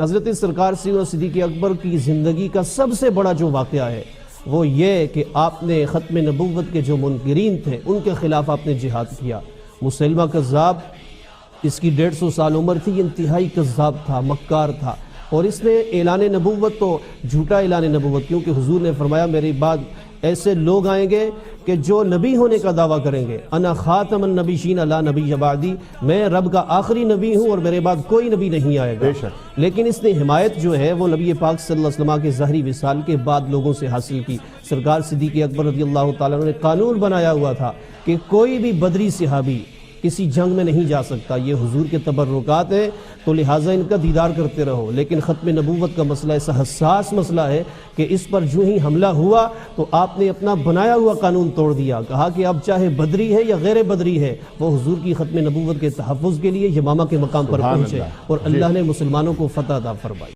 حضرت سرکار سید صدیق اکبر کی زندگی کا سب سے بڑا جو واقعہ ہے وہ یہ کہ آپ نے ختم نبوت کے جو منکرین تھے ان کے خلاف آپ نے جہاد کیا۔ مسیلمہ کذاب، اس کی 150 سال عمر تھی، یہ انتہائی کذاب تھا، مکار تھا، اور اس نے اعلان نبوت تو جھوٹا اعلان نبوت، کیونکہ حضور نے فرمایا میرے بعد ایسے لوگ آئیں گے کہ جو نبی ہونے کا دعویٰ کریں گے، انا خاتم النبیین لا نبی بعدی، میں رب کا آخری نبی ہوں اور میرے بعد کوئی نبی نہیں آئے گا۔ لیکن اس نے حمایت جو ہے وہ نبی پاک صلی اللہ علیہ وسلم کے ظاہری وصال کے بعد لوگوں سے حاصل کی۔ سرکار صدیق اکبر رضی اللہ تعالیٰ عنہ نے قانون بنایا ہوا تھا کہ کوئی بھی بدری صحابی کسی جنگ میں نہیں جا سکتا، یہ حضور کے تبرکات ہیں، تو لہٰذا ان کا دیدار کرتے رہو۔ لیکن ختم نبوت کا مسئلہ ایسا حساس مسئلہ ہے کہ اس پر جو ہی حملہ ہوا تو آپ نے اپنا بنایا ہوا قانون توڑ دیا، کہا کہ اب چاہے بدری ہے یا غیر بدری ہے وہ حضور کی ختم نبوت کے تحفظ کے لیے یمامہ کے مقام پر پہنچے، اور اللہ نے مسلمانوں کو فتح عطا فرمائی۔